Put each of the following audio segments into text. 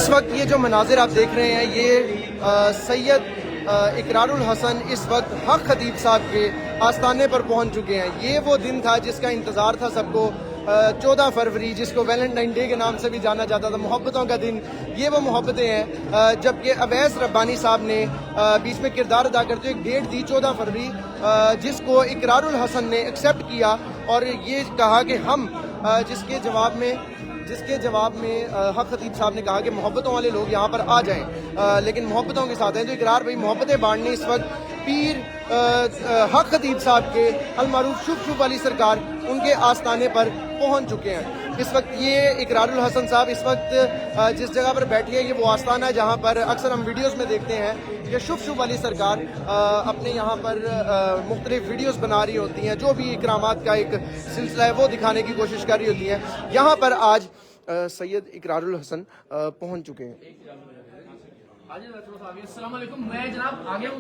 اس وقت یہ جو مناظر آپ دیکھ رہے ہیں یہ سید اقرار الحسن اس وقت حق خطیب صاحب کے آستانے پر پہنچ چکے ہیں. یہ وہ دن تھا جس کا انتظار تھا سب کو. 14 فروری جس کو ویلنٹائن ڈے کے نام سے بھی جانا جاتا تھا, محبتوں کا دن. یہ وہ محبتیں ہیں. جبکہ اویس ربانی صاحب نے بیچ میں کردار ادا کرتے ہوئے ایک ڈیٹ دی 14 فروری جس کو اقرار الحسن نے ایکسیپٹ کیا اور یہ کہا کہ ہم جس کے جواب میں حق خطیب صاحب نے کہا کہ محبتوں والے لوگ یہاں پر آ جائیں, لیکن محبتوں کے ساتھ ہیں. تو اقرار بھائی محبتیں بانٹنے اس وقت پیر حق خطیب صاحب کے المعروف شوف علی سرکار ان کے آستانے پر پہنچ چکے ہیں. اس وقت یہ اقرار الحسن صاحب اس وقت جس جگہ پر بیٹھے ہیں یہ وہ آستانہ ہے جہاں پر اکثر ہم ویڈیوز میں دیکھتے ہیں کہ شوف علی سرکار اپنے یہاں پر مختلف ویڈیوز بنا رہی ہوتی ہیں, جو بھی اکرامات کا ایک سلسلہ ہے وہ دکھانے کی کوشش کر رہی ہوتی ہیں. یہاں پر آج سید اقرار الحسن پہنچ چکے ہیں. السلام علیکم. میں جناب آگے ہوں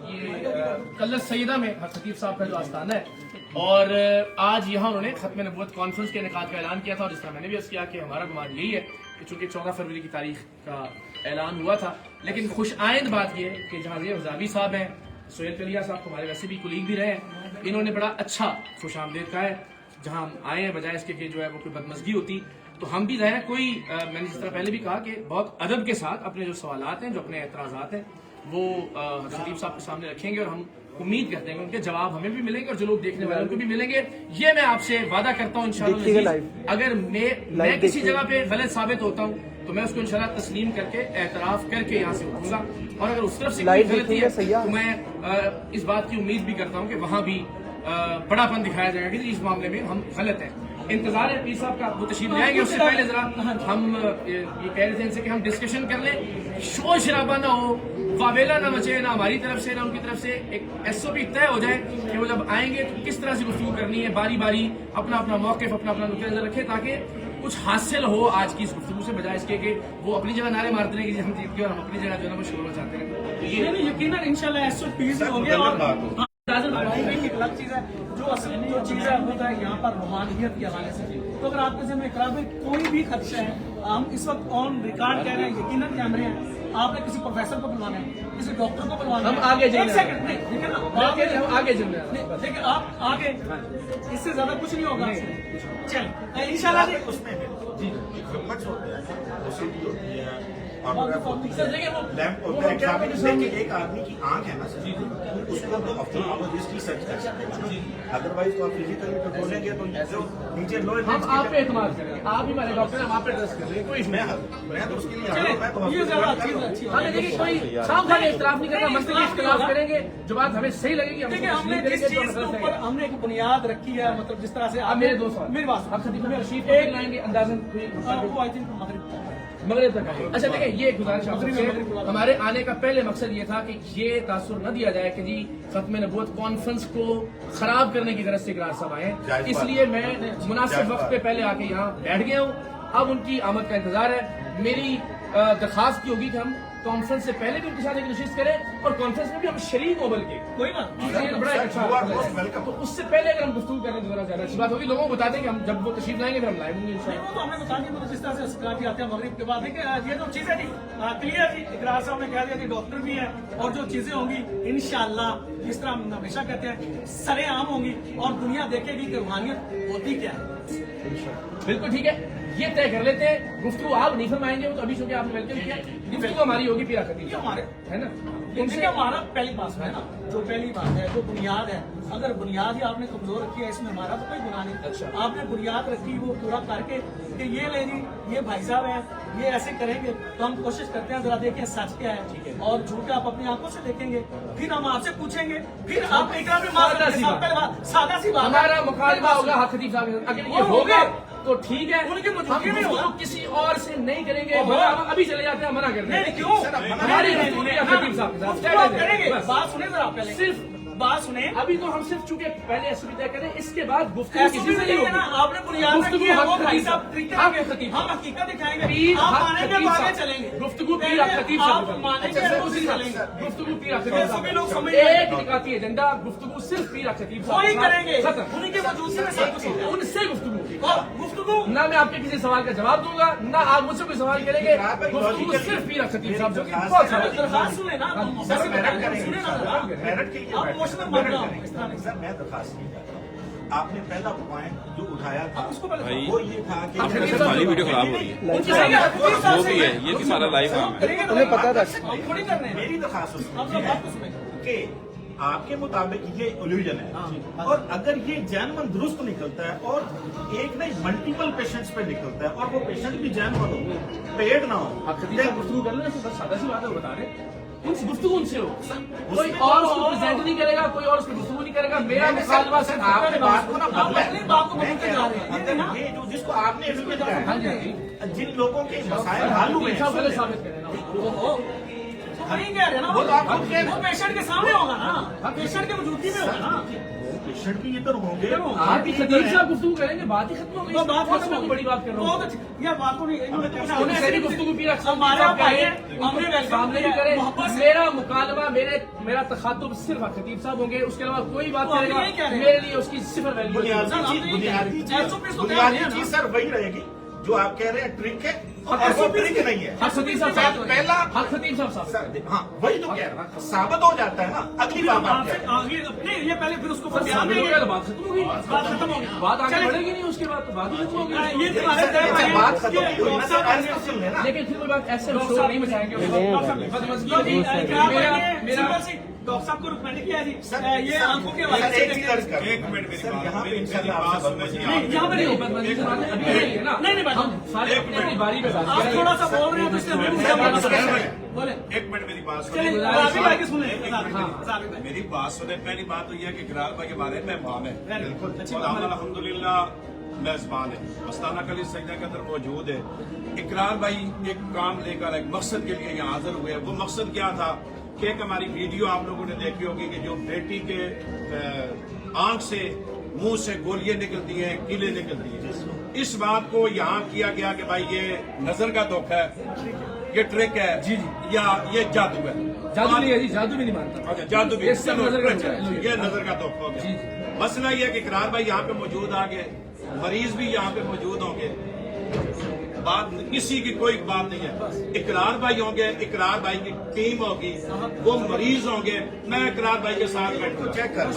یہ کلت سیدہ میں خطیب صاحب کا جو آستانہ ہے, اور آج یہاں انہوں نے ختم نبوت کانفرنس کے انعقاد کا اعلان کیا تھا. اور اس طرح میں نے بھی عرض کیا کہ ہمارا گمان یہی ہے کہ چونکہ 14 فروری کی تاریخ کا اعلان ہوا تھا, لیکن خوش آئند بات یہ ہے کہ جہاں حزابی صاحب ہیں, سہیل کلیا صاحب ہمارے ویسے بھی کولیگ بھی رہے ہیں, انہوں نے بڑا اچھا خوش آمدید کہا ہے. جہاں ہم آئے ہیں بجائے اس کے کہ جو ہے وہ کوئی بدمزگی ہوتی تو ہم بھی ظاہر کوئی میں نے جس طرح پہلے بھی کہا کہ بہت ادب کے ساتھ اپنے جو سوالات ہیں, جو اپنے اعتراضات ہیں وہ خطیب صاحب کے سامنے رکھیں گے, اور ہم امید کرتے ہیں کہ ان کے جواب ہمیں بھی ملیں گے اور جو لوگ دیکھنے والوں کو بھی ملیں گے. یہ میں آپ سے وعدہ کرتا ہوں انشاءاللہ اگر میں کسی جگہ پہ غلط ثابت ہوتا ہوں تو میں اس کو انشاءاللہ تسلیم کر کے اعتراف کر کے یہاں سے اٹھوں گا, اور اگر اس طرف سے کوئی غلطی ہے تو میں اس بات کی امید بھی کرتا ہوں کہ وہاں بھی بڑا پن دکھایا جائے گا کہ اس معاملے میں ہم غلط ہیں. انتظار ہے پیر صاحب کا, وہ تشریف لے آئیں گے. اس سے پہلے ذرا ہم یہ کہہ رہے تھے ان سے کہ ہم ڈسکشن کر لیں, شور شرابہ نہ ہو, واویلا نہ مچے, نہ ہماری طرف سے نہ ان کی طرف سے. ایک ایس او پی طے ہو جائے کہ وہ جب آئیں گے تو کس طرح سے گفتگو کرنی ہے, باری باری اپنا اپنا موقف اپنا اپنا نقطہ نظر رکھے تاکہ کچھ حاصل ہو آج کی اس گفتگو سے, بجائے اس کے کہ وہ اپنی جگہ نعرے مارتے ہیں کہ ہم جیت گئے اور ہم اپنی جگہ جو ہے نا وہ شروع چاہتے ہیں. تو یہ یقیناً انشاءاللہ ایس او پیز ہوں گے. اور ایک الگ چیز ہے جو اصل جو چیز ہے ہوتا ہے یہاں پر روحانیت کے حوالے سے. تو اگر آپ کے ذہن میں اقرار میں کوئی بھی خدشہ ہے, ہم اس وقت آن ریکارڈ کہہ رہے ہیں, یقیناً کیمرے ہیں, آپ نے کسی پروفیسر کو بلوانا ہے, کسی ڈاکٹر کو بلوانا ہے, ہم آگے ایک سیکنڈ نہیں دیکھیں نا, ہم آگے چل رہے ہیں, دیکھیں آپ آگے, اس سے زیادہ کچھ نہیں ہوگا. چل انشاءاللہ اس میں جی ہمت ہوتی ہے, ہوتی ہے, اور ایک آدمی کی آنکھ ہے نا اس کو تو آپتھالمولوجسٹ ہی سرچ کر سکتے ہیں, ادروائز تو آپ فزیکلی تو بولیں گے تو نیچے لو. ہم آپ پہ اعتماد کریں گے, آپ ہی ہمارے ڈاکٹر ہیں, ہم آپ پہ ٹرسٹ کریں گے. کوئی میں تو اس کے لیے یہ زیادہ اچھی ہمیں دیکھیے کوئی شام کا اختلاف نہیں کرنا, مسئلے کی اختلاف کریں گے جو بات ہمیں صحیح لگے گی. دیکھیں ہم نے جس چیز کے اوپر ہم نے ایک بنیاد رکھی ہے, مطلب جس طرح سے آپ میرے دوست میری بات آپ خطیب میں رشید ایک لائیں گے اندازاً وہ آئی تھنک مغرب تک. اچھا دیکھیں یہ گزارش آپ سے, ہمارے آنے کا پہلے مقصد یہ تھا کہ یہ تاثر نہ دیا جائے کہ جی ختم نبوت کانفرنس کو خراب کرنے کی غرض سے اقرار صاحب آئے ہیں. اس لیے میں مناسب وقت پہ پہلے آ کے یہاں بیٹھ گیا ہوں. اب ان کی آمد کا انتظار ہے. میری درخواست کی ہوگی کہ ہم کانفرنس سے پہلے بھی ان کے ساتھ ایک نشست کریں اور کانفرنس میں بھی ہم شریک ہو, بلکہ کوئی نا بڑا اچھا تو اس سے پہلے اگر ہم گفتگو کریں تو ذرا زیادہ اچھی بات ہوگی. لوگوں کو بتا دیں کہ ہم جب وہ تشریف لائیں گے پھر ہم لائیں گے انشاءاللہ. تو ہم نے بتا دیا جس طرح سے سکراتی آتے ہیں مغرب کے بعد, یہ جو چیزیں جی کلیئر جی, اقرار صاحب نے کہہ دیا کہ ڈاکٹر بھی ہیں, اور جو چیزیں ہوں گی انشاءاللہ جس طرح ہم ہمیشہ کہتے ہیں سرے عام ہوں گی, اور دنیا دیکھے گی کہ روحانیت ہوتی کیا ہے. بالکل ٹھیک ہے, یہ طے کر لیتے ہیں. گفتگو آپ نہیں فرمائیں گے, وہ تو ابھی چونکہ آپ نے ویلکم کیا, گفتگو ہماری ہوگی پھر آخر یہ ہمارے ہے نا. ان سے ہمارا پہلی بات ہے نا, جو پہلی بات ہے جو بنیاد ہے, اگر بنیاد ہی آپ نے کمزور رکھی ہے اس میں ہمارا تو کوئی گناہ نہیں. آپ نے بنیاد رکھی وہ پورا کر کے کہ یہ لے جی یہ بھائی صاحب ہیں یہ ایسے کریں گے, تو ہم کوشش کرتے ہیں ذرا دیکھیں سچ کیا ہے اور جھوٹ آپ اپنی آنکھوں سے دیکھیں گے, پھر ہم آپ سے پوچھیں گے, پھر آپ سادہ سی بات ہمارا مکالمہ ہوگا حق خطیب صاحب. اگر یہ ہوگا تو ٹھیک ہے, ان کی موجودگی میں ہوگا, کسی اور سے نہیں کریں گے. ہم ابھی چلے جاتے ہیں, منع کرتے ہیں. کیوں ہماری خطیب صاحب کریں گے, بات سنیں ذرا پہلے, صرف بات سنیں. ابھی تو ہم صرف چونکہ پہلے ایسے بھی طے کریں, اس کے بعد گفتگو کسی سے نہیں ہوگی. آپ نے بنیاد رکھی ہے, وہ بھائی صاحب طریقے ہم حقیقت دکھائیں گے, آپ مانیں گے آگے چلیں گے. گفتگو پیر خطیب صاحب, گفتگو پیر خطیب صاحب, ایک نکاتی ایجنڈا گفتگو صرف پیر خطیب صاحب کریں گے, ختم. ان کے وجود سے ان سے گفتگو गुफ्तगू ना मैं आपके किसी सवाल का जवाब दूंगा, ना आप मुझसे कोई सवाल करेंगे। गुफ्तगू सिर्फ पीर खतीब साहब जो कि बहुत सारा दरखास्त सुने ना सर मेरिट करेंगे, मेरिट के लिए आप मेरिट इमोशनल मत रहो करेंगे। इस तरह नहीं। सर मैं दरखास्त नहीं कर रहा। आपने पहला पॉइंट जो उठाया था उसको पहले वो ये था कि हमारी वीडियो खराब हो रही है, उनकी सही है जो भी है ये भी हमारा लाइव काम है। उन्हें पता था हम थोड़ी कर रहे हैं मेरी दरखास्त आप लोग बात तो सुने कि आपके मुताबिक ये इल्यूजन है और अगर ये जैनमन दुरुस्त निकलता है और एक नहीं मल्टीपल पेशेंट्स पे निकलता है और वो पेशेंट भी जैनमन हो, पेड ना हो, खतीब साहब गुफ्तगू कर लो, बस सादा सी बात है, वो बता रहे उनसे गुफ्तगू उनसे हो, कोई और उसको प्रेजेंट नहीं करेगा, कोई और उसको गुफ्तगू नहीं करेगा। मेरा मुकालमा सिर्फ आपने बात को ना आप अपनी बात को बदलते जा रहे हैं अगर ये जो जिसको आपने एडवोकेट हाँ कहा जी, हाँ जी। जिन लोगों के मसाइल हल हुए खतीब साहब हैं, गलत साबित करें ना। वही कह रहे हैं ना वो तो आपको वो पेशेंट के सामने होगा ना, पेशेंट की मौजूदगी में होगा ना। पेशेंट भी इधर होंगे आप ही खतीब साहब गुफ्तगू करेंगे, बात ही खत्म हो गई। तो बात कौन सी खत्म मैं बड़ी बात कर रहा हूँ? यार बात को नहीं उन्हें सही गुफ्तगू पीर हमारा भाई है, हमने वेलकम सामने भी करे। मेरा मुकालमा मेरा तखातुब सिर्फ खतीब साहब होंगे, उसके अलावा कोई बात तो आप करेगा यही कह रहे हैं। मेरे लिए उसकी सिफर वैल्यू बुनियादी SOP चीज सर वही रहेगी जो आप कह रहे हैं ट्रिक है और ऐसा ट्रिक नहीं है। हक खतीब साहब साबित करें। पहला हक खतीब साहब साबित सर करें। हाँ वही तो कह रहा हूं, साबित हो जाता है ना अगली बात आप कह रहे हैं। आगे नहीं ये पहले फिर उसको सर, बयान साबित हो देंगे गया तो बात खत्म हो गई। बात खत्म हो गई बात आगे चलिए। बढ़ेगी नहीं, उसके बाद तो बात ही खत्म हो गई। ये तुम्हारे तय सर, है बात खत्म नहीं हुई ना सर, कि- ऐसे सुन लेना। लेकिन फिर कोई बात ऐसे डॉक्टर शोर नहीं मचाएंगे। डॉक्टर साहब को रिकमेंड किया जी सर, ये आंखों के हवाले सर, से एक चीज अर्ज कर एक मिनट मेरी सर बात, यहाँ पे मेरी इंशाल्लाह बात आपसे सुनो जी, बात नहीं यहाँ पे नहीं बदतमीजी से बात अभी हो रही है ना। नहीं, भाई। हम सारे अपनी अपनी बारी पे बात आप करेंगे। थोड़ा सा बोल रहे हैं तो इसलिए मैं मुझे बात कर रहा हूं। बोले एक मिनट मेरी बात चलिए सुनो। राबी भाई की सुने हाँ। राबी भाई मेरी बात सुने। पहली बात तो यह है कि इकरार भाई के बारे में मान है, बिल्कुल अच्छी और बात हम अल्हम्दुलिल्लाह मेजबान है, मस्ताना कली सजदा के अंदर मौजूद है। इकरार भाई एक काम लेकर एक मकसद के लिए यहाँ हाजिर हुए। वो मकसद क्या था कि एक हमारी वीडियो आप लोगों ने देखी होगी कि जो बेटी के आंख से मुंह से गोलियां निकलती हैं, कीले निकलती हैं। इस बात को यहाँ किया गया कि भाई ये नजर का धोखा है, ये ट्रिक है जी, जी। या ये जादू है। जादू नहीं है जी, जादू भी नहीं मानता। अच्छा जादू भी ये सब नजर का धोखा है। ये नजर का धोखा हो जी, गया। जी। मसला ये है कि इकरार भाई यहाँ पे मौजूद आ गए, मरीज भी यहाँ पे मौजूद होंगे, बात किसी की कोई बात नहीं है। इकरार भाई होंगे, इकरार भाई की टीम होगी, वो मरीज होंगे, मैं इकरार भाई के साथ बैठ चेक कर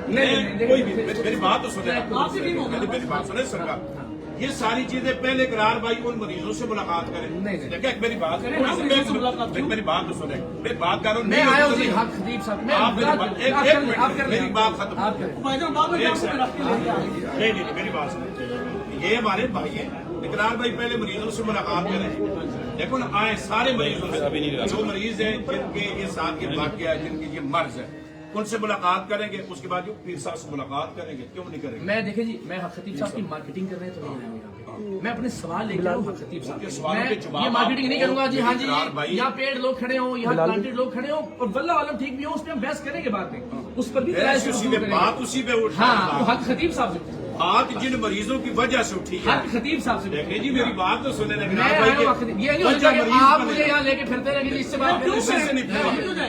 नहीं, कोई भी मेरी बात तो सुने, आपकी टीम होगी। मेरी बात सुने सरकार। ये सारी चीजें पहले इकरार भाई उन मरीजों से मुलाकात करें। नहीं। देखिए मेरी बात करें ना, मरीजों से मुलाकात क्यों? मेरी बात तो सुने, मेरी बात करो। मैं आया हूँ जी हक खतीब साहब। मैं आप मेरी बात- एक- एक मिनट, मेरी बात खत्म। आप करें। भाईजान बाद में एक आपको सेकंड। रख के लेके आएंगे नहीं मेरी बात सुनो, ये हमारे भाई हैं। इकरार भाई पहले मरीजों से मुलाकात करें। देखो ना आए सारे मरीजों से, जो मरीज हैं जिनके ये साथ के वाक़या है, जिनकी ये मर्ज है, उनसे मुलाकात करेंगे। उसके बाद जो पीर साहब से मुलाकात करेंगे, क्यों नहीं करेंगे? मैं देखे जी, मैं हक खतीब साहब की मार्केटिंग करने तो नहीं आया हूँ यहाँ पे। मैं अपने सवाल लेकर आया हूँ हक खतीब साहब उनके के। सवालों मैं के जवाब ये मार्केटिंग नहीं करूंगा जी। हाँ जी, इकरार भाई। यहाँ पेड़ लोग खड़े हों, यहाँ प्लांटेड लोग खड़े हों और वल्ला आलम ठीक भी हो, उस पर हम बहस करेंगे बाद में। उस पर भी राय से उसी शुरू पे बात करेंगे। उसी पे उठ हाँ, तो हक खतीब साहब से बात जिन मरीजों की वजह से उठी है। हक खतीब साहब से देखिए जी मेरी बात तो सुने। मैं आया हूँ हक खतीब। ये नहीं हो सकता कि आप मुझे यहाँ लेके फिरते रहेंगे जी, इससे बात क्यों करें। से नहीं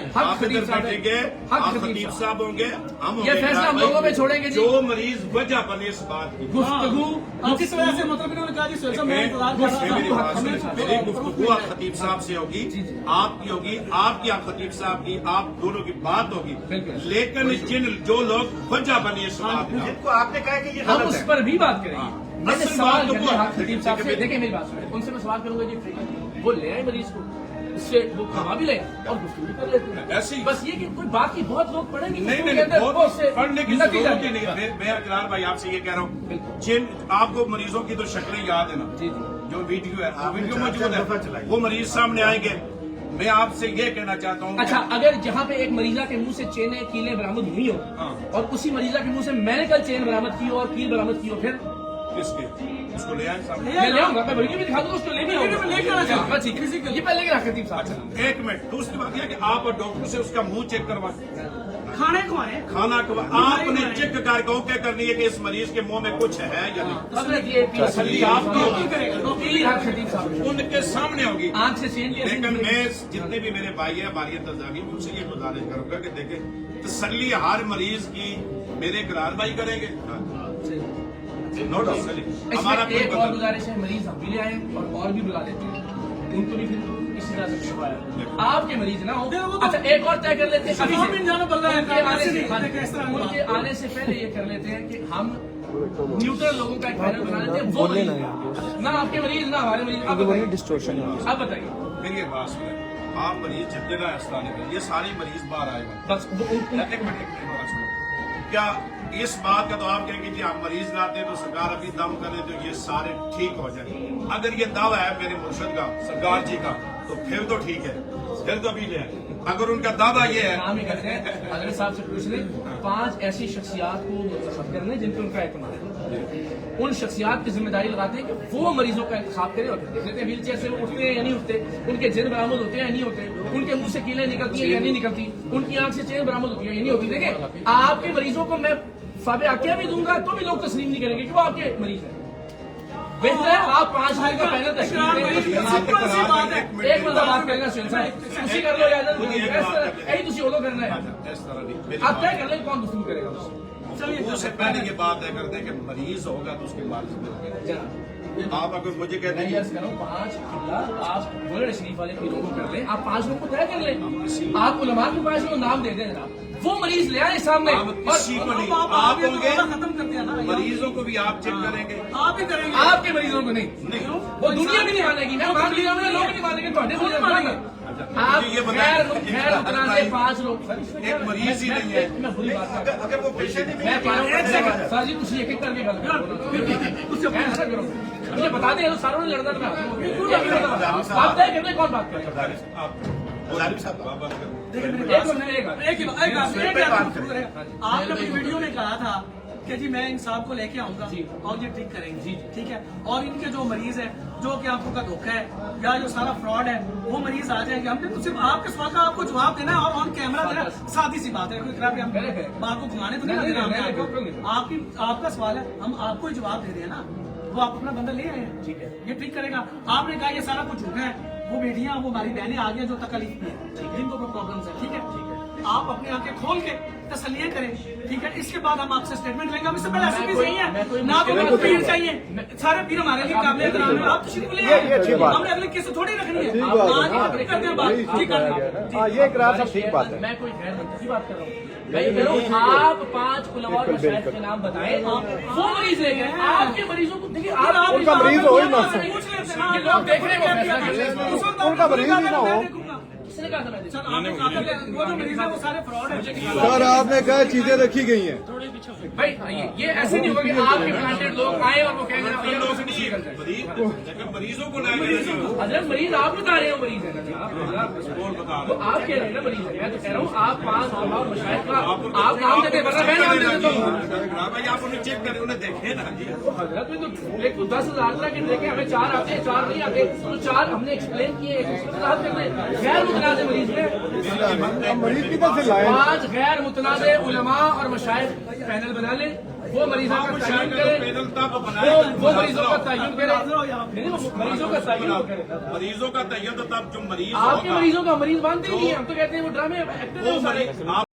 हक आप खतीब इधर साहब बैठेंगे, हक आप खतीब खतीब साहब साहब होंगे, हम ये फैसला हम लोगों में छोड़ेंगे जी। जो मरीज वजह बने इस बात की। गुफ्तगू आप किस वजह से मतलब इन्होंने कहा जी सोहेल साहब मैं इंतजार कर रहा मेरी था बात सुनिए, मेरी गुफ्तगू आप खतीब साहब से होगी, आपकी होगी, आपकी आप खतीब साहब की, आप दोनों की बात होगी। बिल्कुल। लेकिन जिन जो लोग वजह बने इस बात की, जिनको आपने कहा कि ये हम गलत उस है पर भी बात करेंगे। मैंने असल सवाल बात तो करने वो है। हक खतीब साहब से, देखिए मेरी बात सुनिए, उनसे मैं सवाल करूंगा जी फ्री वो ले आए मरीज को, उससे वो करवा भी ले और गुफ्तगू भी कर लेते हैं। ऐसे ही बस ये कि कोई बाकी बहुत लोग पढ़ेंगे नहीं गुफ्तगू नहीं के अंदर, वो बहुत उससे पढ़ने की नतीजा जरूरत ही नहीं निकलेगा। है। मैं इकरार भाई आपसे ये कह रहा हूँ, बिल्कुल। जिन आपको मरीजों की तो शक्लें याद है ना, जी जी जो वीडियो है वो आपने वीडियो चार मौजूद दफा है, चलाई। वो मरीज सामने आएंगे। मैं आपसे ये कहना चाहता हूँ अच्छा, अगर जहाँ पे एक मरीजा के मुंह से चेनें कीलें बरामद हुई हो हाँ। और उसी मरीजा के मुंह से मैंने कल चेन बरामद की हो और कील बरामद की हो, फिर किसके उसको ले आए सामने। मैं ले आऊंगा, मैं वीडियो भी दिखा दूंगा, उसको ले भी आऊंगा। वीडियो में लेकर आ जाओ। बस ठीक है, ये पहले लेकर खतीब साहब। एक मिनट, दूसरी बात यह है कि आप और डॉक्टर से उसका मुंह चेक करवाएं, खाने खुआए खाना आपने चेक करके ओके करनी है कि इस मरीज के मुंह में कुछ है या नहीं। हजरत ये तसल्ली आपकी होगी, पीली हक खतीब साहब उनके सामने होगी। आंख से चेन की लेकिन मैं जितने भी मेरे भाई है हमारी इंतजामी उनसे ये गुजारिश करूंगा कि देखें तसल्ली हर मरीज की मेरे इकरार भाई करेंगे। नो डाउट हमारा इसमें एक और गुजारिश है, मरीज हम भी ले आए और भी बुला लेते हैं, उनको भी फिर इसी तरह से छुपाया। आपके मरीज ना हो, अच्छा एक और तय कर लेते हैं, अभी हम जाना पड़ रहा है, उनके आने कैसे से नहीं करते, किस तरह उनके आने से पहले ये कर लेते हैं कि हम न्यूट्रल लोगों का एक पैनल बना लेते हैं, वो मरीज ना आपके मरीज ना हमारे मरीज। अब बताइए मेरी एक बात सुने, आप मरीज जितने ना अस्ताने में, ये सारी मरीज बाहर आए हुए बस एक मिनट बात सुनो। क्या इस बात का तो आप कहेंगे कि आप मरीज लाते हैं तो सरकार अभी दम करे तो ये सारे ठीक हो जाए? अगर ये दावा है मेरे मुर्शद का, सरकार जी का, तो फिर तो ठीक है, फिर तो अभी ले आए। अगर उनका दावा ये है, नाम ही करते हैं, अगर साहब से पूछ ले 5 ऐसी शख्सियात को मुंतखब करने जिन पर उनका एतमाद है, उन शख्सियात की जिम्मेदारी लगाते हैं कि वो मरीजों का इंतखाब करें और देख लेते हैं व्हील चेयर से वो उठते हैं या नहीं उठते, उनके जिन बरामद होते हैं या नहीं होते, उनके मुंह से कीलें निकलती हैं या नहीं निकलती, उनकी आंख से चेन बरामद होती है या नहीं होती। देखिए आपके मरीजों को मैं साबे आकिया भी दूंगा तो भी लोग तस्लीम नहीं करेंगे कि वो आपके मरीज हैं। बेहतर है आप 5 लोगों का पैनल तश्कील करें, एक बंदा बात करेगा सुहेल साहब, खुशी कर लो यार, यही तुसी उदो करना है, इस तरह नहीं, आप तय कर लें कौन गुफ्तगू करेगा उससे। उससे पहले ये बात तय करते हैं कि मरीज होगा तो उसके बाद आप अगर मुझे कहते मैं हैं यस करूँ 5 किला आप बोले शरीफ वाले पीरों को कर लें, आप 5 लोगों को तय कर लें, आप उलमा के 5 लोग नाम दे दें जनाब, वो मरीज ले आए सामने आप किसी को नहीं, आप होंगे खत्म करते हैं ना, मरीजों को भी आप चेक करेंगे, आप ही करेंगे। आपके मरीजों को नहीं, वो दुनिया भी नहीं मानेगी, मैं मान लिया लोग नहीं मानेंगे, ਤੁਹਾਡੇ मानेंगे। आप ये खैर उतना से 5 लोग एक मरीज ही नहीं है। मैं बुरी बात कर रहा हूं। अगर वो पेशेंट ही मैं कह रहा हूं सर जी तुम एक करके गल करो, मुझे बता दें तो सारों ने लड़ना था, आप तय करने कौन बात कर रहा है? आपने अपनी वीडियो में कहा था कि जी मैं इन साहब को लेके आऊंगा और ये ठीक करेंगे, ठीक है, और इनके जो मरीज है जो कि आपको का धोखा है या जो सारा फ्रॉड है वो मरीज आ जाएंगे। हमने तो सिर्फ आपके सवाल का आपको जवाब देना है और ऑन कैमरा देना, सादी सी बात है, कोई खराब हम बात को घुमाने तो नहीं लगे आपकी, आपका सवाल है, हम आपको ही जवाब दे रहे हैं ना, वो आप अपना बंदा ले आए हैं, ठीक है, ये ठीक करेगा। आपने कहा ये सारा कुछ झूठा है, वो बेटियां वो हमारी बहनें आ गई जो तकलीफ में है, जिनको प्रॉब्लम्स है, ठीक है, आप अपनी आंखें खोल के तसल्लियां करें, ठीक है, इसके बाद हम आपसे स्टेटमेंट लेंगे। इससे पहले ऐसा भी सही है ना, तो पीर चाहिए, सारे पीर हमारे लिए काबिल कराम है, आप तशरीफ ले आए, हमने अगले केस थोड़ी रखनी है, आज करते हैं बात, ठीक है, ये इकरार सब ठीक बात है। मैं कोई गैर मंतकी की बात कर रहा हूँ, मैं ये कह रहा हूँ आप 5 उलमा और मशाइख के नाम बताएं, वो मरीज ले गए, आपके मरीजों को देखिए, आप उनका मरीज हो ही ना, पूछ लेते हैं, ये लोग देख रहे हैं वो फैसला कर रहे हैं। उनका मरीज ही ना हो। किसने कहा था मैं सर आपने कहा था कि वो जो मरीज है वो सारे फ्रॉड है। सर आपने कहा चीजें रखी गई हैं, भाई ये ऐसे नहीं होगा कि आपके प्लांटेड लोग आए और वो कहेंगे ये लोग से कुछ नहीं करते। मरीजों को लाएंगे हजरत मरीज आप बता रहे हो मरीज है ना, वो आप कह रहे हैं ना मरीज है, मैं तो कह रहा हूँ आप 5 उलमा और मशाइख का आप नाम देते, वरना मैं नाम दे देता हूँ। भाई आप उन्हें चेक करें, उन्हें देखे ना जी। हजरत में तो एक 10,000 तक देखे, हमें 4 आते हैं 4 नहीं आते, तो 4 हमने एक्सप्लेन किए, गैर मुतनाज़े मरीज है, मरीज की तरफ से लाए 5 गैर मुतनाज़े उलमा और मशाइख पैनल बना ले, वो मरीजों का तयन करे, वो मरीजों का तयन करे, नहीं वो मरीजों का तयन करे, मरीजों का तयन तो तब जो मरीज आपके मरीजों का मरीज मानते ही नहीं है, हम तो कहते हैं वो ड्रामे एक्टर हैं सारे।